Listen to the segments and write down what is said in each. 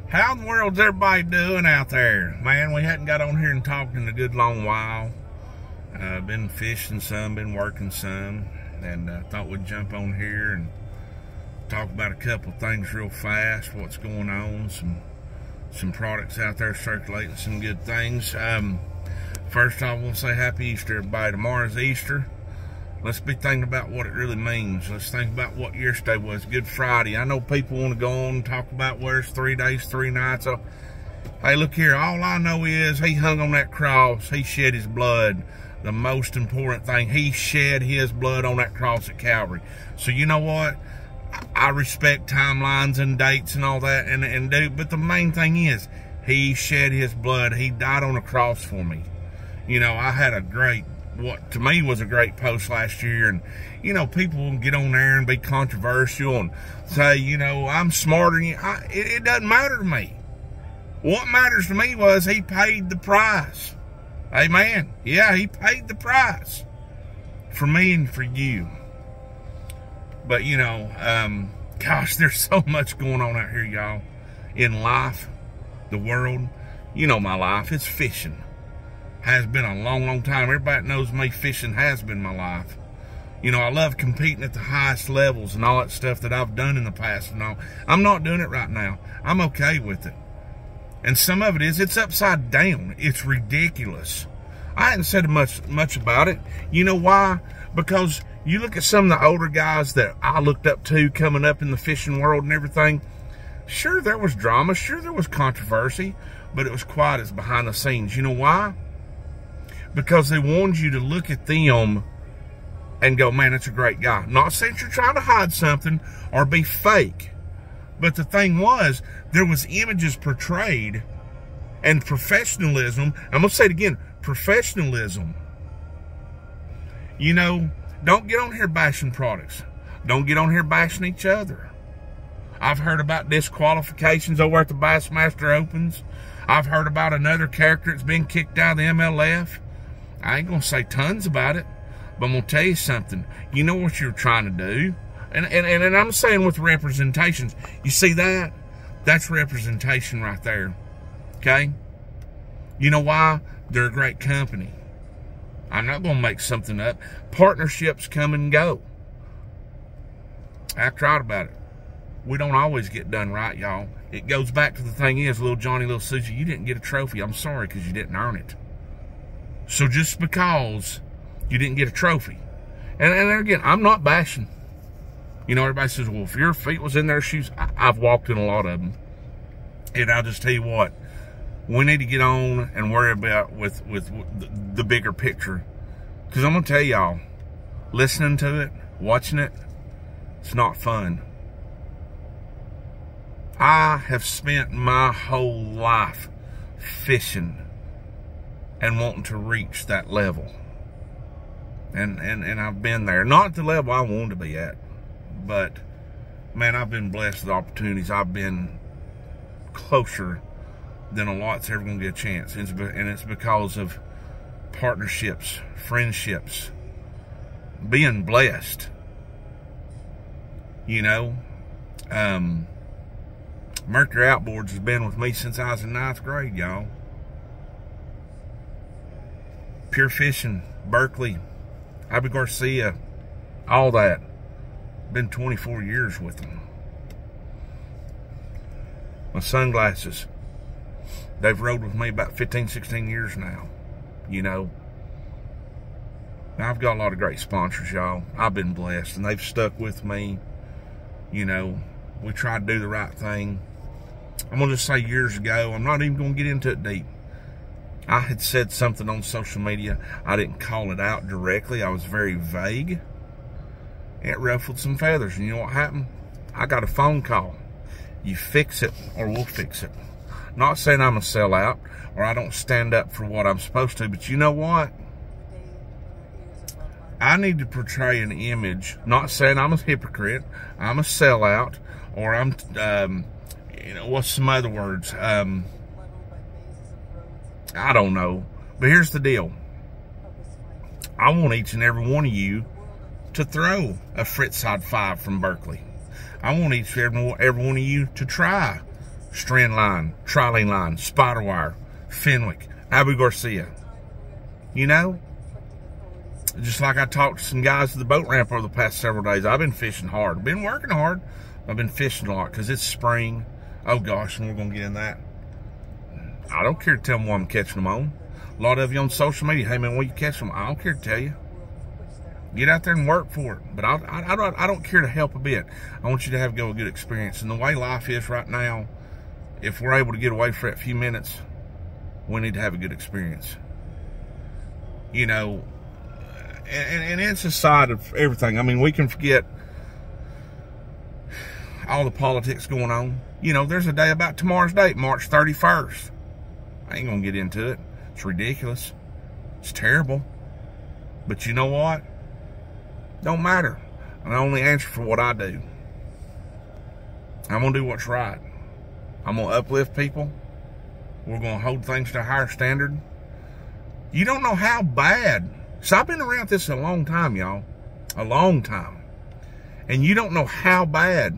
How in the world's everybody doing out there? Man, we hadn't got on here and talked in a good long while. Been fishing some, been working some, and thought we'd jump on here and talk about a couple of things real fast, what's going on, some products out there circulating, some good things. First I want to say happy Easter, everybody. Tomorrow's Easter. Let's be thinking about what it really means. Let's think about what yesterday was, Good Friday. I know people want to go on and talk about where it's 3 days, 3 nights. So, hey, look here, all I know is he hung on that cross. He shed his blood. The most important thing, he shed his blood on that cross at Calvary. So you know what? I respect timelines and dates and all that, but the main thing is, he shed his blood. He died on a cross for me. You know, I had a great, what to me was a great post last year, and you know, people will get on there and be controversial and say, you know, I'm smarter than you. It doesn't matter to me. What matters to me was he paid the price. Amen. Yeah, he paid the price for me and for you. But you know, gosh, there's so much going on out here, y'all, in life, the world. You know my life, it's fishing. Has been a long, long time. Everybody that knows me, fishing has been my life. You know, I love competing at the highest levels and all that stuff that I've done in the past and all. I'm not doing it right now. I'm okay with it. And some of it is, it's upside down. It's ridiculous. I hadn't said much about it. You know why? Because you look at some of the older guys that I looked up to coming up in the fishing world and everything. Sure, there was drama. Sure, there was controversy. But it was quiet as behind the scenes. You know why? Because they wanted you to look at them and go, man, that's a great guy. Not saying you're trying to hide something or be fake. But the thing was, there was images portrayed and professionalism. I'm going to say it again, professionalism. You know, don't get on here bashing products. Don't get on here bashing each other. I've heard about disqualifications over at the Bassmaster Opens. I've heard about another character that's been kicked out of the MLF. I ain't going to say tons about it, but I'm going to tell you something. You know what you're trying to do. And I'm saying with representations. You see that? That's representation right there. Okay? You know why? They're a great company. I'm not going to make something up. Partnerships come and go. Act right about it. We don't always get done right, y'all. It goes back to the thing is, little Johnny, little Susie, you didn't get a trophy. I'm sorry, because you didn't earn it. So just because you didn't get a trophy. And again, I'm not bashing. You know, everybody says, well, if your feet was in their shoes, I've walked in a lot of them. And I'll just tell you what, we need to get on and worry about with the bigger picture. Because I'm going to tell y'all, listening to it, watching it, it's not fun. I have spent my whole life fishing and wanting to reach that level. And I've been there. Not at the level I wanted to be at. But, man, I've been blessed with opportunities. I've been closer than a lot's ever going to get a chance. And it's because of partnerships, friendships, being blessed. You know, Mercury Outboards has been with me since I was in 9th grade, y'all. Pure Fishing, Berkley, Abu Garcia, all that. Been 24 years with them. My sunglasses, they've rode with me about 15, 16 years now. You know, I've got a lot of great sponsors, y'all. I've been blessed, and they've stuck with me. You know, we try to do the right thing. I'm going to just say years ago, I'm not even going to get into it deep. I had said something on social media. I didn't call it out directly. I was very vague. It ruffled some feathers. And you know what happened? I got a phone call. You fix it or we'll fix it. Not saying I'm a sellout or I don't stand up for what I'm supposed to, but you know what? I need to portray an image. Not saying I'm a hypocrite. I'm a sellout or I'm, you know, what's some other words? I don't know. But here's the deal. I want each and every one of you to throw a Frittside 5 from Berkley. I want each and every one of you to try strand line, trolley line, spider wire, Fenwick, Abu Garcia. You know, just like I talked to some guys at the boat ramp over the past several days, I've been fishing hard. Been working hard. I've been fishing a lot because it's spring. Oh gosh, and we're going to get in that. I don't care to tell them what I'm catching them on. A lot of you on social media, hey man, where you catch them? I don't care to tell you. Get out there and work for it. But I don't care to help a bit. I want you to have a good experience. And the way life is right now, if we're able to get away for that few minutes, we need to have a good experience. You know, and it's a side of everything. I mean, we can forget all the politics going on. You know, there's a day about tomorrow's date, March 31st. I ain't gonna get into it. It's ridiculous. It's terrible. But you know what? Don't matter. I only answer for what I do. I'm gonna do what's right. I'm gonna uplift people. We're gonna hold things to a higher standard. You don't know how bad. So I've been around this a long time, y'all. A long time. And you don't know how bad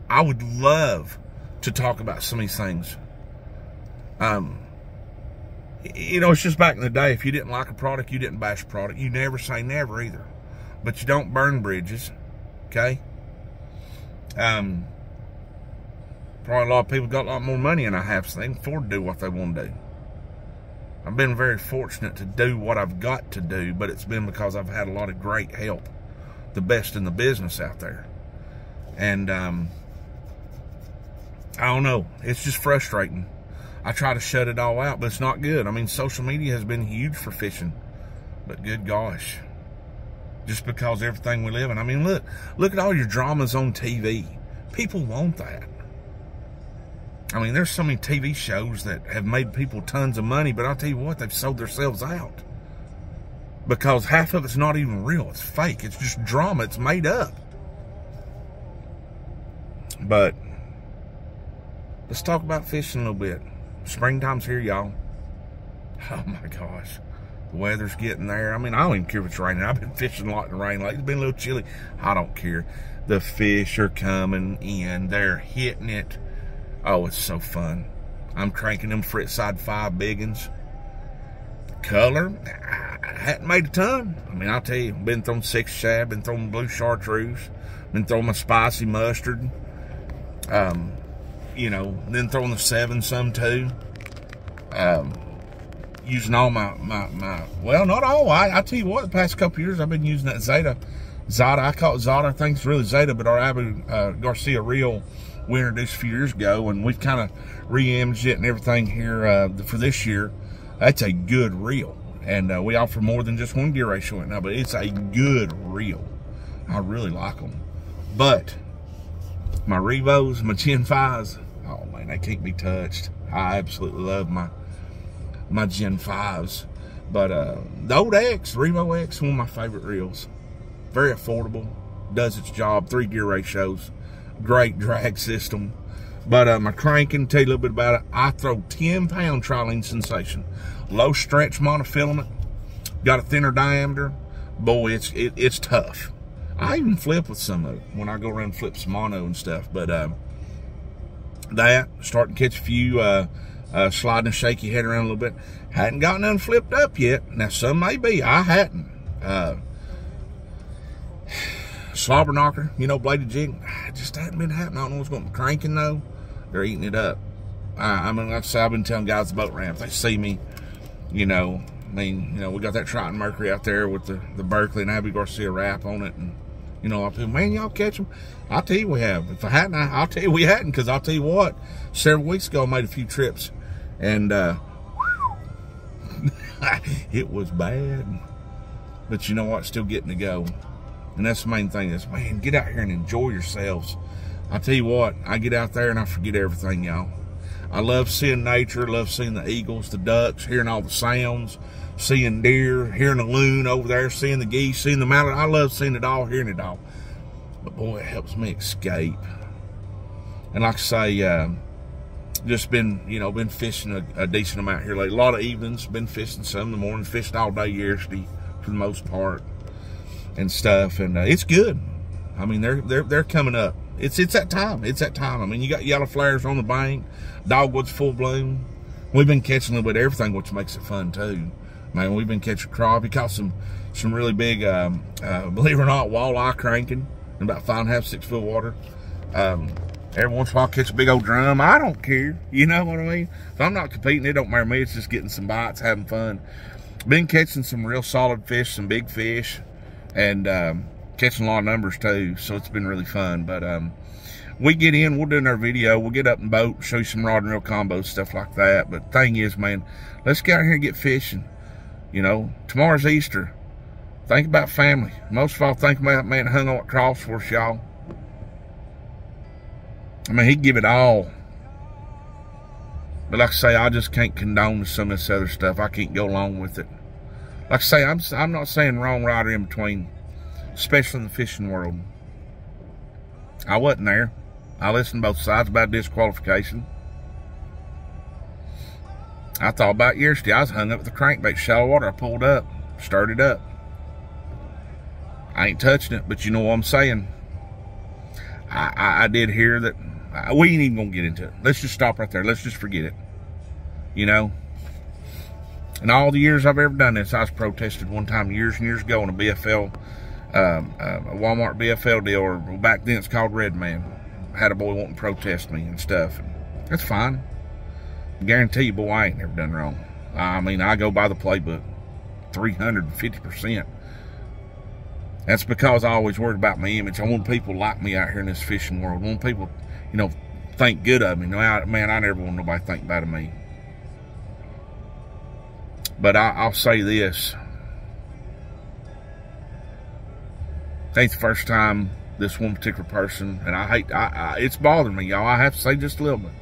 I would love to talk about some of these things. You know, it's just back in the day, if you didn't like a product, you didn't bash a product. You never say never either. But you don't burn bridges, okay? Probably a lot of people got a lot more money than I have, so they can afford to do what they want to do. I've been very fortunate to do what I've got to do, but it's been because I've had a lot of great help. The best in the business out there. And, I don't know. It's just frustrating. I try to shut it all out, but it's not good. I mean, social media has been huge for fishing. But good gosh. Just because everything we live in. I mean, look at all your dramas on TV. People want that. I mean, there's so many TV shows that have made people tons of money, but I'll tell you what, they've sold themselves out. Because half of it's not even real. It's fake. It's just drama. It's made up. But let's talk about fishing a little bit. Springtime's here, y'all. Oh my gosh. The weather's getting there. I mean, I don't even care if it's raining. I've been fishing a lot in the rain. Like, it's been a little chilly. I don't care. The fish are coming in. They're hitting it. Oh, it's so fun. I'm cranking them Fritz-side 5 biggins. Color, I hadn't made a ton. I mean, I'll tell you, been throwing 6 shad, been throwing blue chartreuse, been throwing my spicy mustard. You know, then throwing the 7 some too. Using all my well, not all. I tell you what, the past couple years I've been using that Zeta. I call it Zeta. I think it's really Zeta, but our Abu Garcia reel we introduced a few years ago, and we've kind of re-imaged it and everything here for this year. That's a good reel, and we offer more than just one gear ratio right now, but it's a good reel. I really like them. But my Revos, my Gen 5s, oh man, they can't be touched. I absolutely love my Gen 5s. But the old X, Revo X, one of my favorite reels. Very affordable, does its job, 3 gear ratios, great drag system. But my cranking, tell you a little bit about it. I throw 10-pound Trilene Sensation, low stretch monofilament, got a thinner diameter. Boy, it's tough. I even flip with some of it when I go around and flip some mono and stuff. But that, starting to catch a few, sliding a shaky head around a little bit. Hadn't got none flipped up yet. Now, some may be. I hadn't. Slobber knocker, you know, bladed jig. Just hadn't been happening. I don't know what's going on. Cranking, though, they're eating it up. I mean, like I said, I've been telling guys at the boat ramp, they see me, you know. I mean, you know, we got that Triton Mercury out there with the Berkley and Abu Garcia wrap on it. And, you know, I feel, man, y'all catch them? I'll tell you we have. If I hadn't, I'll tell you we hadn't, because I'll tell you what, several weeks ago I made a few trips. And it was bad. But you know what? Still getting to go. And that's the main thing is, man, get out here and enjoy yourselves. I tell you what, I get out there and I forget everything, y'all. I love seeing nature, love seeing the eagles, the ducks, hearing all the sounds, seeing deer, hearing the loon over there, seeing the geese, seeing the mountain. I love seeing it all, hearing it all. But boy, it helps me escape. And like I say, just been, you know, been fishing a decent amount here lately. A lot of evenings, been fishing some in the morning, fished all day yesterday for the most part and stuff. And it's good. I mean, they're coming up. It's that time. It's that time. I mean, you got yellow flares on the bank. Dogwood's full bloom. We've been catching a little bit of everything, which makes it fun too. Man, we've been catching crappie. Caught some really big, believe it or not, walleye cranking in about 5.5, 6 foot water. Every once in a while, catch a big old drum. I don't care. You know what I mean? If I'm not competing, it don't matter to me. It's just getting some bites, having fun. Been catching some real solid fish, some big fish, and catching a lot of numbers too. So it's been really fun. But we get in, we'll do another video. We'll get up in boat, show you some rod and reel combos, stuff like that. But the thing is, man, let's get out here and get fishing. You know, tomorrow's Easter. Think about family. Most of all, think about that man hung on that cross for us, y'all. I mean, he'd give it all. But like I say, I just can't condone some of this other stuff. I can't go along with it. Like I say, I'm not saying wrong, right, or in between, especially in the fishing world. I wasn't there. I listened to both sides about disqualification. I thought about yesterday. I was hung up with the crankbait, shallow water. I pulled up, stirred it up. I ain't touching it, but you know what I'm saying. I did hear that. We ain't even gonna get into it. Let's just stop right there. Let's just forget it. You know? In all the years I've ever done this, I was protested one time years and years ago on a BFL, a Walmart BFL deal, or back then it's called Red Man. Had a boy wanting to protest me and stuff. And that's fine. I guarantee you, boy, I ain't never done wrong. I mean, I go by the playbook 350%. That's because I always worried about my image. I want people like me out here in this fishing world. I want people, you know, think good of me. Man, I never want nobody to think bad of me. But I'll say this. Ain't the first time this one particular person, and it's bothering me, y'all. I have to say just a little bit.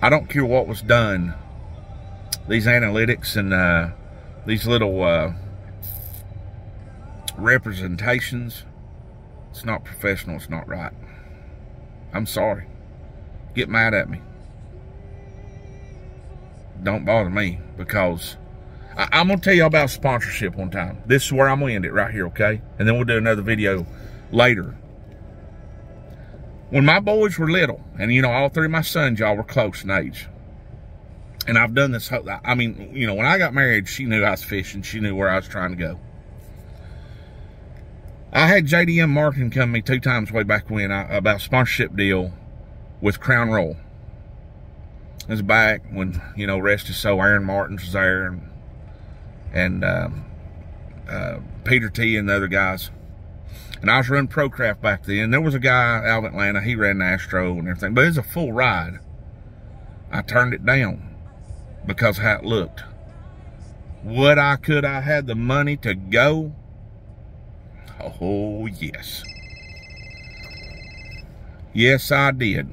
I don't care what was done. These analytics and these little representations, it's not professional, it's not right. I'm sorry. Get mad at me. Don't bother me, because I'm going to tell you about sponsorship one time. This is where I'm going to end it right here, okay? And then we'll do another video later. When my boys were little, and you know, all three of my sons, y'all, were close in age. And I've done this, I mean, you know, when I got married, she knew I was fishing. She knew where I was trying to go. I had JDM Marketing come to me 2 times way back when about a sponsorship deal with Crown Roll. It was back when, you know, rest is so, Aaron Martins was there, and Peter T and the other guys. And I was running ProCraft back then. There was a guy out of Atlanta, he ran Astro and everything, but it was a full ride. I turned it down because of how it looked. Would I, could I had the money to go? Oh, yes. Yes, I did.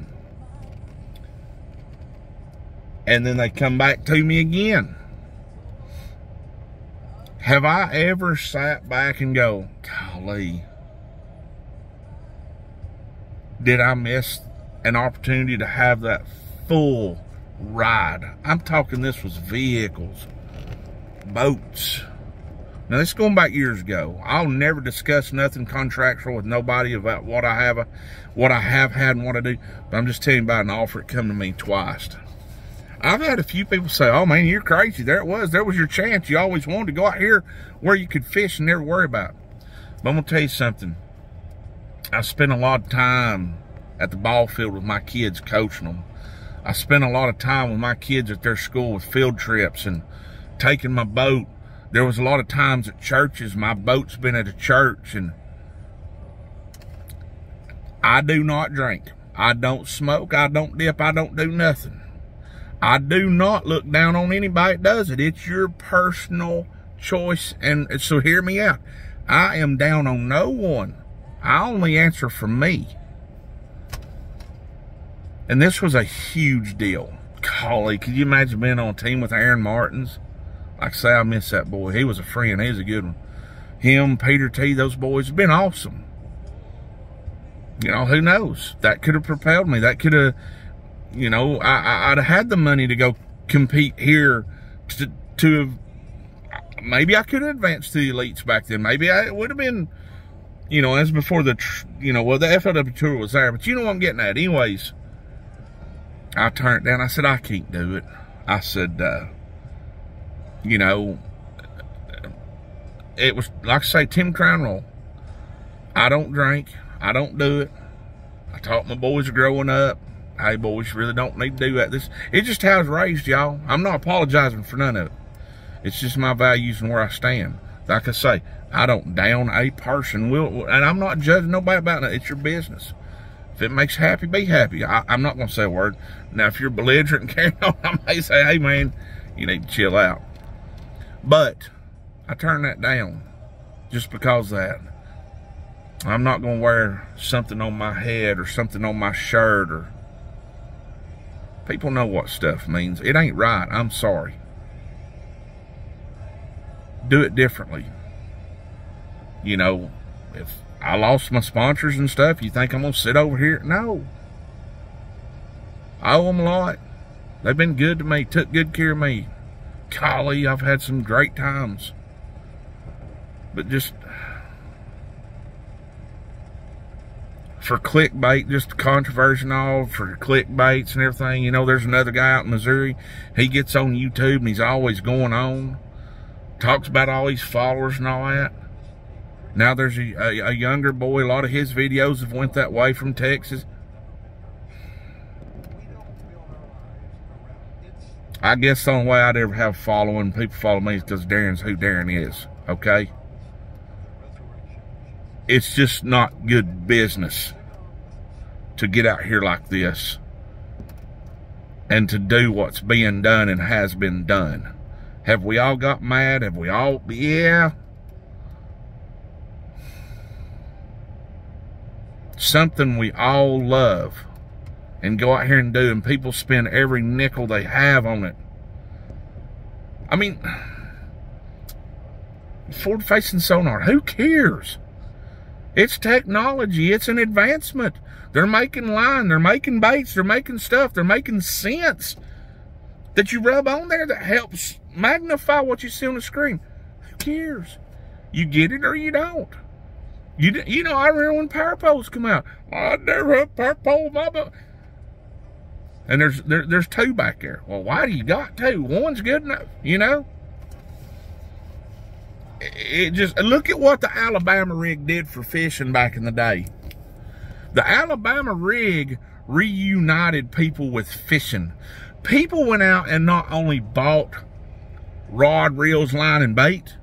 And then they come back to me again. Have I ever sat back and go, golly, did I miss an opportunity to have that full ride? I'm talking, this was vehicles, boats. Now, this is going back years ago. I'll never discuss nothing contractual with nobody about what I have had and what I do. But I'm just telling you about an offer that come to me twice. I've had a few people say, oh, man, you're crazy. There it was. There was your chance. You always wanted to go out here where you could fish and never worry about it. But I'm going to tell you something. I spent a lot of time at the ball field with my kids coaching them. I spent a lot of time with my kids at their school with field trips and taking my boat. There was a lot of times at churches. My boat's been at a church, and I do not drink. I don't smoke. I don't dip. I don't do nothing. I do not look down on anybody that does it. It's your personal choice, and so hear me out. I am down on no one. I only answer for me. And this was a huge deal. Golly, could you imagine being on a team with Aaron Martins? Like I say, I miss that boy. He was a friend. He was a good one. Him, Peter T, those boys have been awesome. You know, who knows? That could have propelled me. That could have, you know, I'd have had the money to go compete here to maybe I could have advanced to the elites back then. Maybe it would have been, You know, that's before the, well, the FLW tour was there. But you know what I'm getting at. Anyways, I turned it down. I said, I can't do it. I said, you know, it was, like I say, Tim Crown Roll. I don't drink. I don't do it. I taught my boys growing up, hey, boys, you really don't need to do that. It's just how I was raised, y'all. I'm not apologizing for none of it. It's just my values and where I stand. Like I say, I don't down a person. And I'm not judging nobody about it. It's your business. If it makes you happy, be happy. I'm not going to say a word. Now, if you're belligerent and carrying on, I may say, hey, man, you need to chill out. But I turned that down just because of that. I'm not going to wear something on my head or something on my shirt. Or people know what stuff means. It ain't right. I'm sorry. Do it differently. You know, if I lost my sponsors and stuff, you think I'm going to sit over here? No. I owe them a lot. They've been good to me, took good care of me. Golly, I've had some great times. But just for clickbait, just controversy and all, for clickbaits and everything. You know, there's another guy out in Missouri. He gets on YouTube and he's always going on. Talks about all his followers and all that. Now there's a younger boy. A lot of his videos have went that way from Texas. I guess the only way I'd ever have following, people follow me, is because Darren's who Darren is, okay? It's just not good business to get out here like this and to do what's being done and has been done. Have we all got mad? Have we all? Yeah. Something we all love and go out here and do, and people spend every nickel they have on it. I mean, forward-facing sonar, who cares? It's technology. It's an advancement. They're making line. They're making baits. They're making stuff. They're making sense that you rub on there that helps magnify what you see on the screen. Who cares? You get it or you don't. You know, I remember when power poles come out. I never have a power pole in my boat. And there's two back there. Well, why do you got two? One's good enough, you know? It just, look at what the Alabama rig did for fishing back in the day. The Alabama rig reunited people with fishing. People went out and not only bought rod, reels, line, and bait.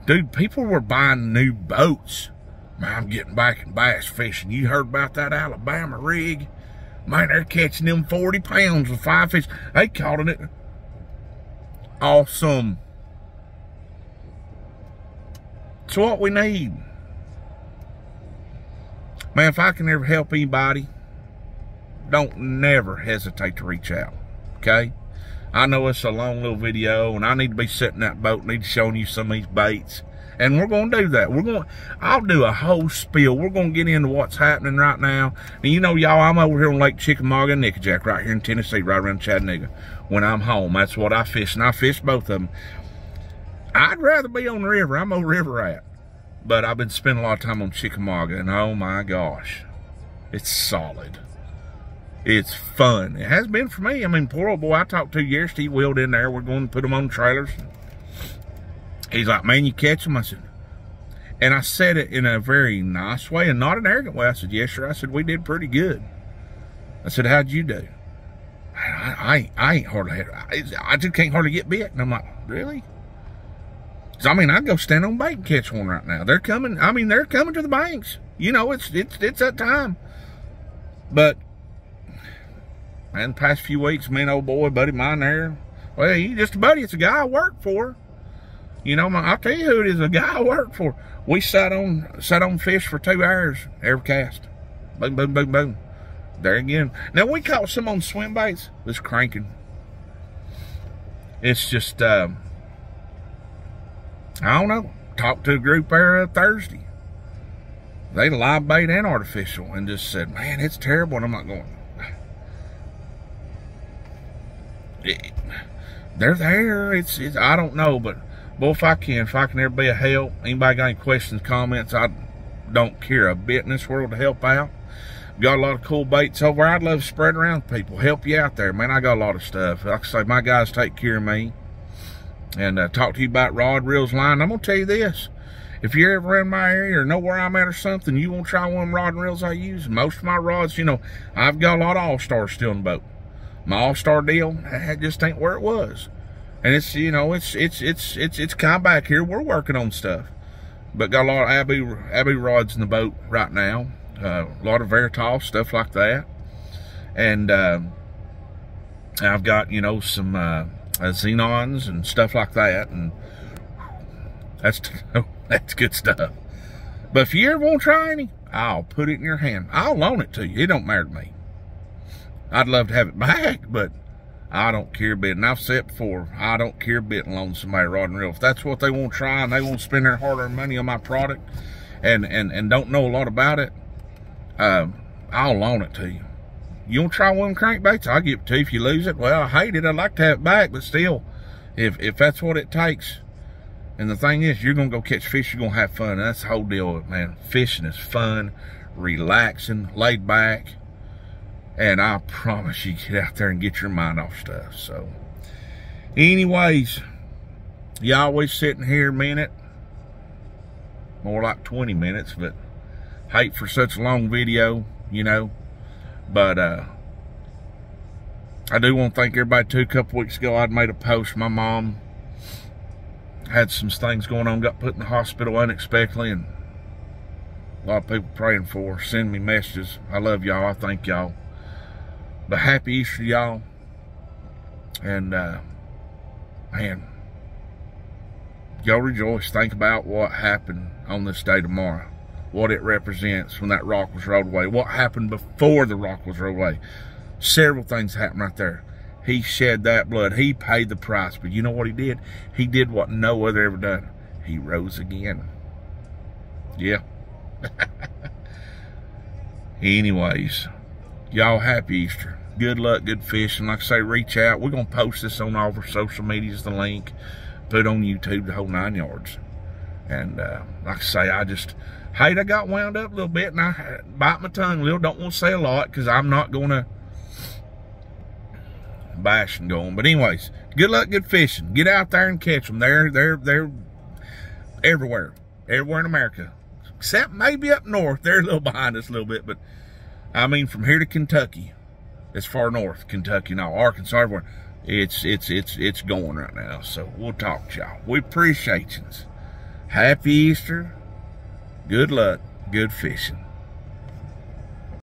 Dude, people were buying new boats. Man, I'm getting back in bass fishing. You heard about that Alabama rig? Man, they're catching them 40 pounds with 5 fish. They caught it awesome. It's what we need. Man, if I can ever help anybody, don't never hesitate to reach out, okay? I know it's a long little video, and I need to be sitting in that boat, need to showing you some of these baits. And we're going to do that. I'll do a whole spiel. We're going to get into what's happening right now. And you know, y'all, I'm over here on Lake Chickamauga and Nickajack, right here in Tennessee, right around Chattanooga. When I'm home, that's what I fish, and I fish both of them. I'd rather be on the river. I'm a river rat. But I've been spending a lot of time on Chickamauga, and oh my gosh, it's solid. It's fun. It has been for me. I mean, poor old boy I talked to yesterday, he wheeled in there. We're going to put them on trailers. He's like, man, you catch them? I said, and I said it in a very nice way and not an arrogant way. I said, yes, sir. I said, we did pretty good. I said, how'd you do? I ain't hardly, I just can't hardly get bit. And I'm like, really? I mean, I'd go stand on bait and catch one right now. They're coming. I mean, they're coming to the banks. You know, it's that time. But in the past few weeks, me and old boy, buddy of mine there, well, he just a buddy. It's a guy I work for. You know, I'll tell you who it is. A guy I work for. We sat on fish for 2 hours every cast. Boom, boom, boom, boom. There again. Now we caught some on swim baits. It's cranking. It's just. I don't know. Talked to a group there Thursday. They live bait and artificial, and just said, man, it's terrible. And I'm not going. They're there. It's I don't know, but Boy, if I can ever be a help, anybody got any questions, comments, I don't care a bit in this world to help out. Got a lot of cool baits over. I'd love to spread around to people, help you out there, man. I got a lot of stuff. Like I say, my guys take care of me. And talk to you about rod, reels, line. I'm gonna tell you this: if you're ever in my area or know where I'm at or something, you want to try one of the rod and reels I use. Most of my rods, you know, I've got a lot of All-Stars still in the boat. My All-Star deal, that just ain't where it was. And it's, you know, it's kind of back here. We're working on stuff, but got a lot of Abbey rods in the boat right now. A lot of Veritas, stuff like that. And I've got, you know, some Xenons and stuff like that, and that's good stuff. But if you ever want to try any, I'll put it in your hand. I'll loan it to you. It don't matter to me. I'd love to have it back, but I don't care a bit. And I've said it before, I don't care a bit loaning somebody a rod and reel. If that's what they want to try and they want to spend their hard-earned money on my product and don't know a lot about it, I'll loan it to you. You want to try one of them crankbaits, I'll give it to you. If you lose it, well, I hate it. I'd like to have it back, but still, if that's what it takes. And the thing is, you're going to go catch fish, you're going to have fun. And that's the whole deal of it, man. Fishing is fun, relaxing, laid back. And I promise you, get out there and get your mind off stuff. So, anyways, you always sitting here a minute. More like 20 minutes, but hate for such a long video, you know. But I do want to thank everybody too. A couple weeks ago, I'd made a post. My mom had some things going on, got put in the hospital unexpectedly, and a lot of people praying for her, sending me messages. I love y'all. I thank y'all. But happy Easter, y'all. And man, y'all rejoice. Think about what happened on this day tomorrow. What it represents when that rock was rolled away. What happened before the rock was rolled away. Several things happened right there. He shed that blood. He paid the price. But you know what he did? He did what no other ever done. He rose again. Yeah. Anyways, y'all happy Easter. Good luck, good fishing. Like I say, reach out. We're going to post this on all of our social medias, the link. Put it on YouTube, the whole 9 yards. And like I say, I got wound up a little bit, and I bite my tongue a little. Don't want to say a lot because I'm not going to bash and go on. But anyways, good luck, good fishing. Get out there and catch them. They're everywhere in America, except maybe up north. They're a little behind us a little bit, but I mean from here to Kentucky, as far north, Kentucky, now Arkansas, everywhere. It's going right now. So we'll talk to y'all. We appreciate you. Happy Easter. Good luck. Good fishing.